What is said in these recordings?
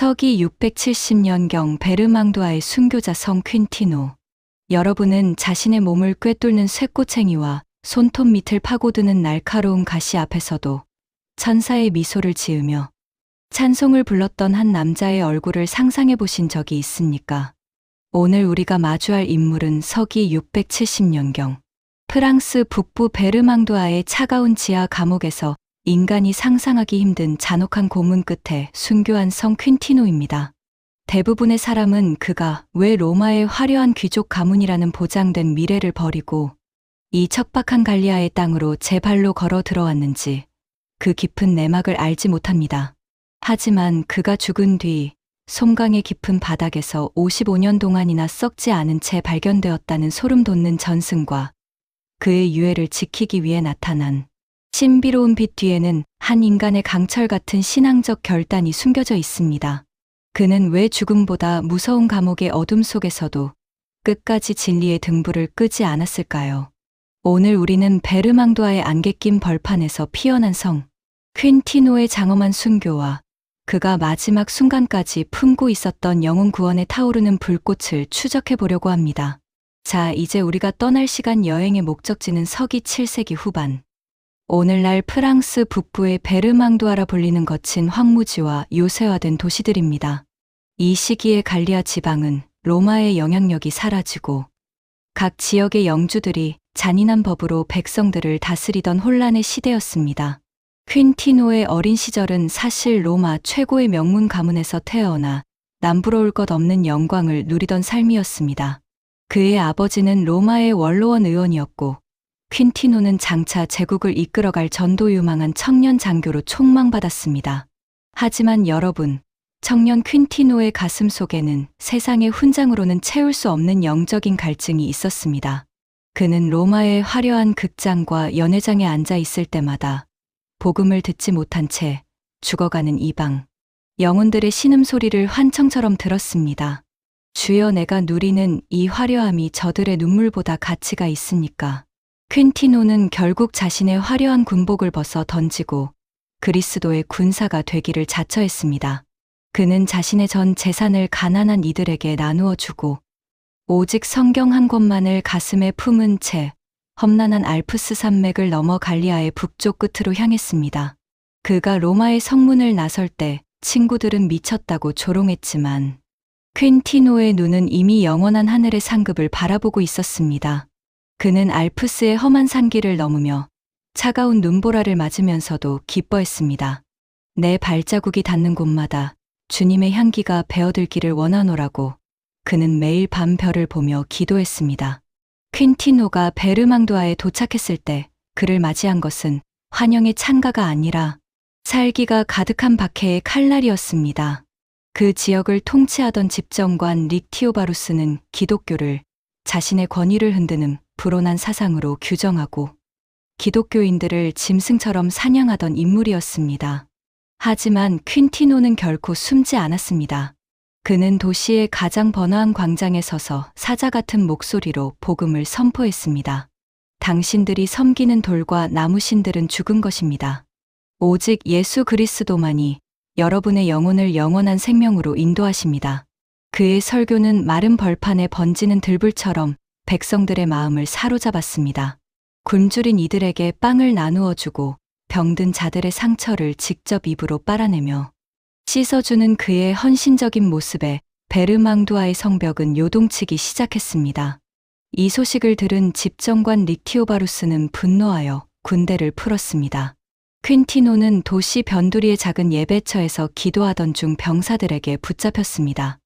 서기 670년경 베르망두아의 순교자 성 퀸티노. 여러분은 자신의 몸을 꿰뚫는 쇠꼬챙이와 손톱 밑을 파고드는 날카로운 가시 앞에서도 천사의 미소를 지으며 찬송을 불렀던 한 남자의 얼굴을 상상해 보신 적이 있습니까? 오늘 우리가 마주할 인물은 서기 670년경 프랑스 북부 베르망두아의 차가운 지하 감옥에서 인간이 상상하기 힘든 잔혹한 고문 끝에 순교한 성 퀸티노입니다. 대부분의 사람은 그가 왜 로마의 화려한 귀족 가문이라는 보장된 미래를 버리고 이 척박한 갈리아의 땅으로 제 발로 걸어 들어왔는지 그 깊은 내막을 알지 못합니다. 하지만 그가 죽은 뒤 솜강의 깊은 바닥에서 55년 동안이나 썩지 않은 채 발견되었다는 소름 돋는 전승과 그의 유해를 지키기 위해 나타난 신비로운 빛 뒤에는 한 인간의 강철 같은 신앙적 결단이 숨겨져 있습니다. 그는 왜 죽음보다 무서운 감옥의 어둠 속에서도 끝까지 진리의 등불을 끄지 않았을까요? 오늘 우리는 베르망두아의 안개 낀 벌판에서 피어난 성 퀸티노의 장엄한 순교와 그가 마지막 순간까지 품고 있었던 영혼 구원에 타오르는 불꽃을 추적해 보려고 합니다. 자, 이제 우리가 떠날 시간. 여행의 목적지는 서기 7세기 후반. 오늘날 프랑스 북부의 베르망두아라 불리는 거친 황무지와 요새화된 도시들입니다. 이 시기의 갈리아 지방은 로마의 영향력이 사라지고 각 지역의 영주들이 잔인한 법으로 백성들을 다스리던 혼란의 시대였습니다. 퀸티노의 어린 시절은 사실 로마 최고의 명문 가문에서 태어나 남부러울 것 없는 영광을 누리던 삶이었습니다. 그의 아버지는 로마의 원로원 의원이었고 퀸티노는 장차 제국을 이끌어갈 전도 유망한 청년 장교로 촉망받았습니다. 하지만 여러분, 청년 퀸티노의 가슴 속에는 세상의 훈장으로는 채울 수 없는 영적인 갈증이 있었습니다. 그는 로마의 화려한 극장과 연회장에 앉아 있을 때마다 복음을 듣지 못한 채 죽어가는 이방 영혼들의 신음소리를 환청처럼 들었습니다. 주여, 내가 누리는 이 화려함이 저들의 눈물보다 가치가 있습니까? 퀸티노는 결국 자신의 화려한 군복을 벗어 던지고 그리스도의 군사가 되기를 자처했습니다. 그는 자신의 전 재산을 가난한 이들에게 나누어 주고 오직 성경 한 권만을 가슴에 품은 채 험난한 알프스 산맥을 넘어 갈리아의 북쪽 끝으로 향했습니다. 그가 로마의 성문을 나설 때 친구들은 미쳤다고 조롱했지만 퀸티노의 눈은 이미 영원한 하늘의 상급을 바라보고 있었습니다. 그는 알프스의 험한 산길을 넘으며 차가운 눈보라를 맞으면서도 기뻐했습니다. 내 발자국이 닿는 곳마다 주님의 향기가 배어들기를 원하노라고 그는 매일 밤 별을 보며 기도했습니다. 퀸티노가 베르망두아에 도착했을 때 그를 맞이한 것은 환영의 찬가가 아니라 살기가 가득한 박해의 칼날이었습니다. 그 지역을 통치하던 집정관 릭티오바루스는 기독교를 자신의 권위를 흔드는 불온한 사상으로 규정하고 기독교인들을 짐승처럼 사냥하던 인물이었습니다. 하지만 퀸티노는 결코 숨지 않았습니다. 그는 도시의 가장 번화한 광장에 서서 사자 같은 목소리로 복음을 선포했습니다. 당신들이 섬기는 돌과 나무신들은 죽은 것입니다. 오직 예수 그리스도만이 여러분의 영혼을 영원한 생명으로 인도하십니다. 그의 설교는 마른 벌판에 번지는 들불처럼 백성들의 마음을 사로잡았습니다. 굶주린 이들에게 빵을 나누어 주고 병든 자들의 상처를 직접 입으로 빨아내며 씻어주는 그의 헌신적인 모습에 베르망두아의 성벽은 요동치기 시작했습니다. 이 소식을 들은 집정관 릭티오바루스는 분노하여 군대를 풀었습니다. 퀸티노는 도시 변두리의 작은 예배처에서 기도하던 중 병사들에게 붙잡혔습니다.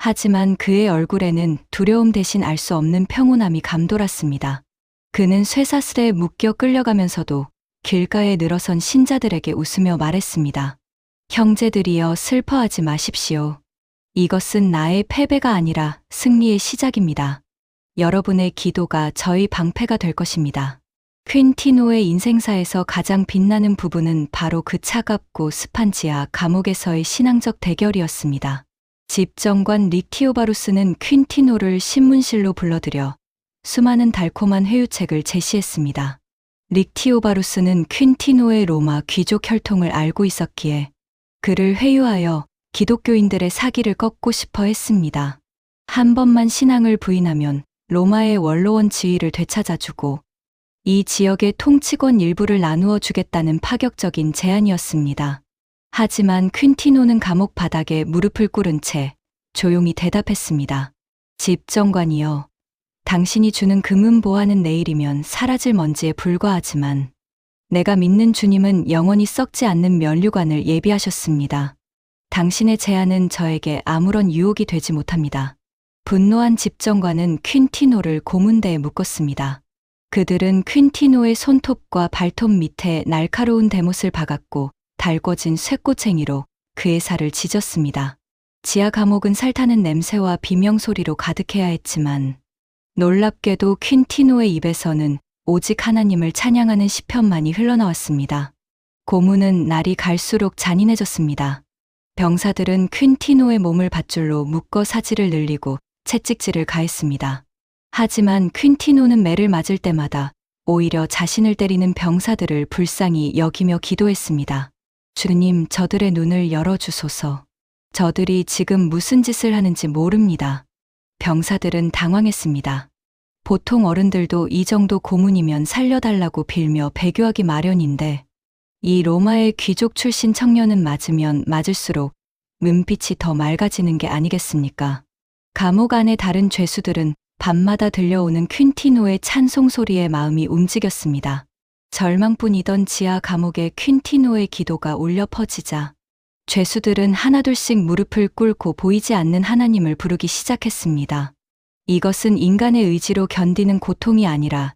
하지만 그의 얼굴에는 두려움 대신 알 수 없는 평온함이 감돌았습니다. 그는 쇠사슬에 묶여 끌려가면서도 길가에 늘어선 신자들에게 웃으며 말했습니다. 형제들이여, 슬퍼하지 마십시오. 이것은 나의 패배가 아니라 승리의 시작입니다. 여러분의 기도가 저희 방패가 될 것입니다. 퀸티노의 인생사에서 가장 빛나는 부분은 바로 그 차갑고 습한 지하 감옥에서의 신앙적 대결이었습니다. 집정관 릭티오바루스는 퀸티노를 신문실로 불러들여 수많은 달콤한 회유책을 제시했습니다. 릭티오바루스는 퀸티노의 로마 귀족 혈통을 알고 있었기에 그를 회유하여 기독교인들의 사기를 꺾고 싶어 했습니다. 한 번만 신앙을 부인하면 로마의 원로원 지위를 되찾아주고 이 지역의 통치권 일부를 나누어 주겠다는 파격적인 제안이었습니다. 하지만 퀸티노는 감옥 바닥에 무릎을 꿇은 채 조용히 대답했습니다. 집정관이여, 당신이 주는 금은 보화는 내일이면 사라질 먼지에 불과하지만 내가 믿는 주님은 영원히 썩지 않는 면류관을 예비하셨습니다. 당신의 제안은 저에게 아무런 유혹이 되지 못합니다. 분노한 집정관은 퀸티노를 고문대에 묶었습니다. 그들은 퀸티노의 손톱과 발톱 밑에 날카로운 대못을 박았고 달궈진 쇠꼬챙이로 그의 살을 찢었습니다. 지하 감옥은 살타는 냄새와 비명소리로 가득해야 했지만 놀랍게도 퀸티노의 입에서는 오직 하나님을 찬양하는 시편만이 흘러나왔습니다. 고문은 날이 갈수록 잔인해졌습니다. 병사들은 퀸티노의 몸을 밧줄로 묶어 사지를 늘리고 채찍질을 가했습니다. 하지만 퀸티노는 매를 맞을 때마다 오히려 자신을 때리는 병사들을 불쌍히 여기며 기도했습니다. 주님, 저들의 눈을 열어주소서. 저들이 지금 무슨 짓을 하는지 모릅니다. 병사들은 당황했습니다. 보통 어른들도 이 정도 고문이면 살려달라고 빌며 배교하기 마련인데 이 로마의 귀족 출신 청년은 맞으면 맞을수록 눈빛이 더 맑아지는 게 아니겠습니까? 감옥 안의 다른 죄수들은 밤마다 들려오는 퀸티노의 찬송 소리에 마음이 움직였습니다. 절망뿐이던 지하 감옥에 퀸티노의 기도가 울려 퍼지자 죄수들은 하나둘씩 무릎을 꿇고 보이지 않는 하나님을 부르기 시작했습니다. 이것은 인간의 의지로 견디는 고통이 아니라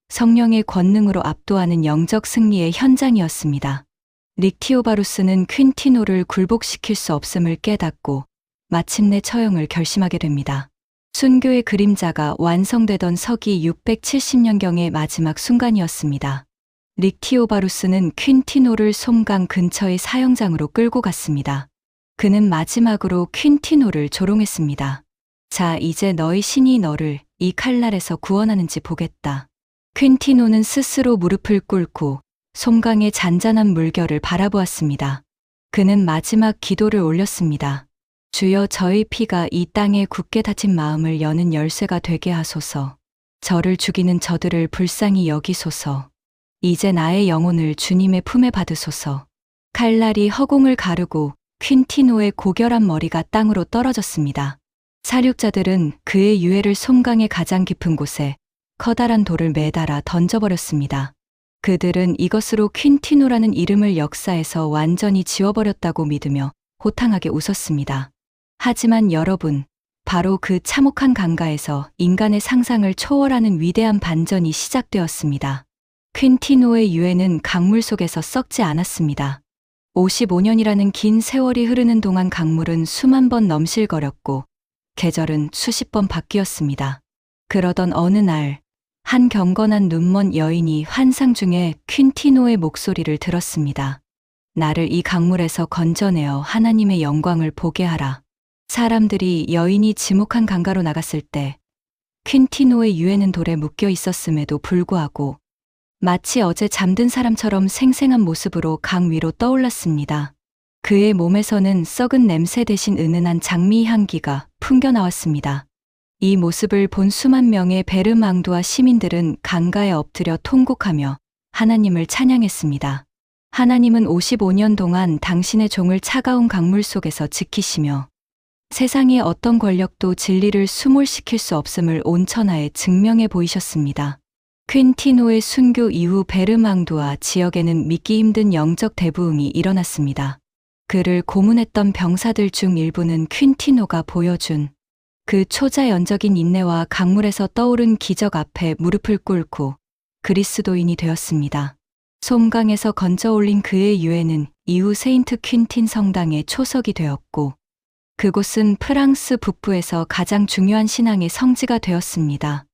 성령의 권능으로 압도하는 영적 승리의 현장이었습니다. 릭티오바루스는 퀸티노를 굴복시킬 수 없음을 깨닫고 마침내 처형을 결심하게 됩니다. 순교의 그림자가 완성되던 서기 670년경의 마지막 순간이었습니다. 릭티오바루스는 퀸티노를 솜강 근처의 사형장으로 끌고 갔습니다. 그는 마지막으로 퀸티노를 조롱했습니다. 자, 이제 너희 신이 너를 이 칼날에서 구원하는지 보겠다. 퀸티노는 스스로 무릎을 꿇고 솜강의 잔잔한 물결을 바라보았습니다. 그는 마지막 기도를 올렸습니다. 주여, 저의 피가 이 땅에 굳게 닫힌 마음을 여는 열쇠가 되게 하소서. 저를 죽이는 저들을 불쌍히 여기소서. 이제 나의 영혼을 주님의 품에 받으소서. 칼날이 허공을 가르고 퀸티노의 고결한 머리가 땅으로 떨어졌습니다. 사륙자들은 그의 유해를 솜강의 가장 깊은 곳에 커다란 돌을 매달아 던져버렸습니다. 그들은 이것으로 퀸티노라는 이름을 역사에서 완전히 지워버렸다고 믿으며 호탕하게 웃었습니다. 하지만 여러분, 바로 그 참혹한 강가에서 인간의 상상을 초월하는 위대한 반전이 시작되었습니다. 퀸티노의 유해는 강물 속에서 썩지 않았습니다. 55년이라는 긴 세월이 흐르는 동안 강물은 수만 번 넘실거렸고 계절은 수십 번 바뀌었습니다. 그러던 어느 날, 한 경건한 눈먼 여인이 환상 중에 퀸티노의 목소리를 들었습니다. 나를 이 강물에서 건져내어 하나님의 영광을 보게 하라. 사람들이 여인이 지목한 강가로 나갔을 때 퀸티노의 유해는 돌에 묶여 있었음에도 불구하고 마치 어제 잠든 사람처럼 생생한 모습으로 강 위로 떠올랐습니다. 그의 몸에서는 썩은 냄새 대신 은은한 장미 향기가 풍겨나왔습니다. 이 모습을 본 수만 명의 베르망두아 시민들은 강가에 엎드려 통곡하며 하나님을 찬양했습니다. 하나님은 55년 동안 당신의 종을 차가운 강물 속에서 지키시며 세상의 어떤 권력도 진리를 수몰시킬 수 없음을 온 천하에 증명해 보이셨습니다. 퀸티노의 순교 이후 베르망두아 지역에는 믿기 힘든 영적 대부흥이 일어났습니다. 그를 고문했던 병사들 중 일부는 퀸티노가 보여준 그 초자연적인 인내와 강물에서 떠오른 기적 앞에 무릎을 꿇고 그리스도인이 되었습니다. 솜강에서 건져 올린 그의 유해는 이후 세인트 퀸틴 성당의 초석이 되었고 그곳은 프랑스 북부에서 가장 중요한 신앙의 성지가 되었습니다.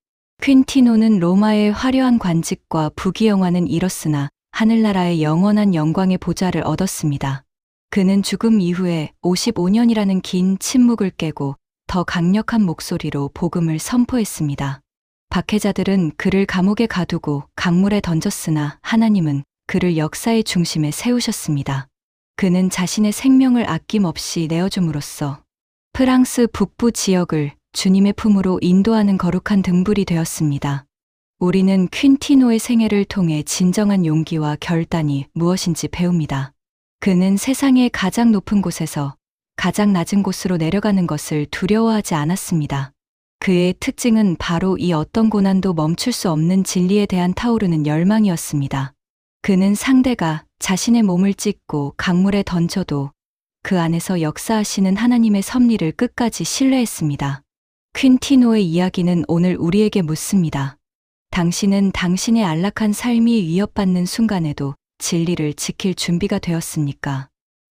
퀸티노는 로마의 화려한 관직과 부귀영화는 잃었으나 하늘나라의 영원한 영광의 보좌를 얻었습니다. 그는 죽음 이후에 55년이라는 긴 침묵을 깨고 더 강력한 목소리로 복음을 선포했습니다. 박해자들은 그를 감옥에 가두고 강물에 던졌으나 하나님은 그를 역사의 중심에 세우셨습니다. 그는 자신의 생명을 아낌없이 내어줌으로써 프랑스 북부 지역을 주님의 품으로 인도하는 거룩한 등불이 되었습니다. 우리는 퀸티노의 생애를 통해 진정한 용기와 결단이 무엇인지 배웁니다. 그는 세상의 가장 높은 곳에서 가장 낮은 곳으로 내려가는 것을 두려워하지 않았습니다. 그의 특징은 바로 이 어떤 고난도 멈출 수 없는 진리에 대한 타오르는 열망이었습니다. 그는 상대가 자신의 몸을 찢고 강물에 던져도 그 안에서 역사하시는 하나님의 섭리를 끝까지 신뢰했습니다. 퀸티노의 이야기는 오늘 우리에게 묻습니다. 당신은 당신의 안락한 삶이 위협받는 순간에도 진리를 지킬 준비가 되었습니까?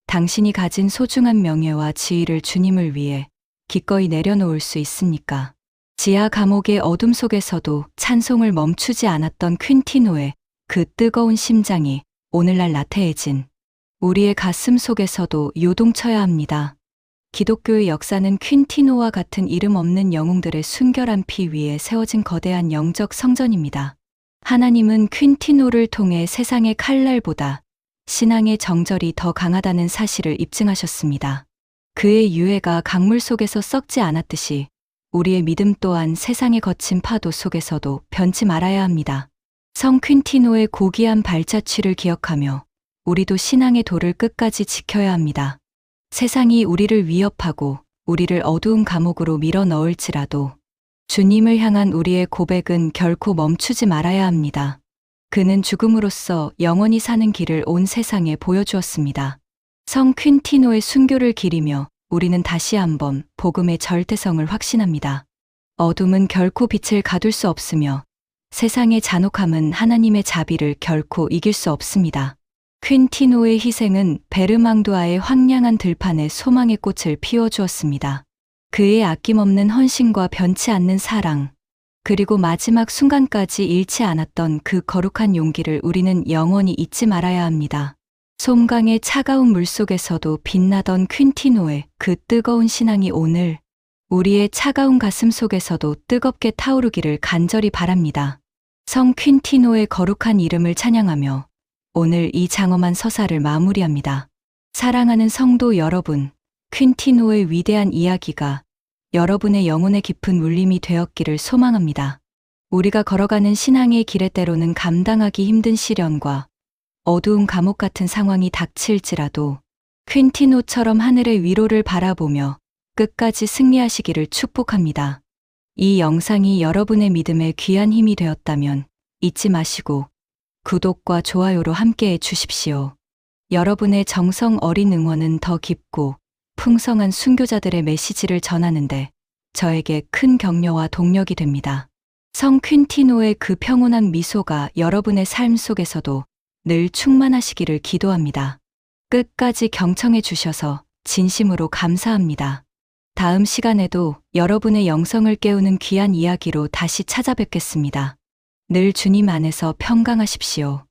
당신이 가진 소중한 명예와 지위를 주님을 위해 기꺼이 내려놓을 수 있습니까? 지하 감옥의 어둠 속에서도 찬송을 멈추지 않았던 퀸티노의 그 뜨거운 심장이 오늘날 나태해진 우리의 가슴 속에서도 요동쳐야 합니다. 기독교의 역사는 퀸티노와 같은 이름 없는 영웅들의 순결한 피 위에 세워진 거대한 영적 성전입니다. 하나님은 퀸티노를 통해 세상의 칼날보다 신앙의 정절이 더 강하다는 사실을 입증하셨습니다. 그의 유해가 강물 속에서 썩지 않았듯이 우리의 믿음 또한 세상의 거친 파도 속에서도 변치 말아야 합니다. 성 퀸티노의 고귀한 발자취를 기억하며 우리도 신앙의 도를 끝까지 지켜야 합니다. 세상이 우리를 위협하고 우리를 어두운 감옥으로 밀어 넣을지라도 주님을 향한 우리의 고백은 결코 멈추지 말아야 합니다. 그는 죽음으로써 영원히 사는 길을 온 세상에 보여주었습니다. 성 퀸티노의 순교를 기리며 우리는 다시 한번 복음의 절대성을 확신합니다. 어둠은 결코 빛을 가둘 수 없으며 세상의 잔혹함은 하나님의 자비를 결코 이길 수 없습니다. 퀸티노의 희생은 베르망두아의 황량한 들판에 소망의 꽃을 피워주었습니다. 그의 아낌없는 헌신과 변치 않는 사랑, 그리고 마지막 순간까지 잃지 않았던 그 거룩한 용기를 우리는 영원히 잊지 말아야 합니다. 솜강의 차가운 물속에서도 빛나던 퀸티노의 그 뜨거운 신앙이 오늘 우리의 차가운 가슴 속에서도 뜨겁게 타오르기를 간절히 바랍니다. 성 퀸티노의 거룩한 이름을 찬양하며 오늘 이 장엄한 서사를 마무리합니다. 사랑하는 성도 여러분, 퀸티노의 위대한 이야기가 여러분의 영혼의 깊은 울림이 되었기를 소망합니다. 우리가 걸어가는 신앙의 길에 때로는 감당하기 힘든 시련과 어두운 감옥 같은 상황이 닥칠지라도 퀸티노처럼 하늘의 위로를 바라보며 끝까지 승리하시기를 축복합니다. 이 영상이 여러분의 믿음에 귀한 힘이 되었다면 잊지 마시고 구독과 좋아요로 함께해 주십시오. 여러분의 정성 어린 응원은 더 깊고 풍성한 순교자들의 메시지를 전하는데 저에게 큰 격려와 동력이 됩니다. 성 퀸티노의 그 평온한 미소가 여러분의 삶 속에서도 늘 충만하시기를 기도합니다. 끝까지 경청해 주셔서 진심으로 감사합니다. 다음 시간에도 여러분의 영성을 깨우는 귀한 이야기로 다시 찾아뵙겠습니다. 늘 주님 안에서 평강하십시오.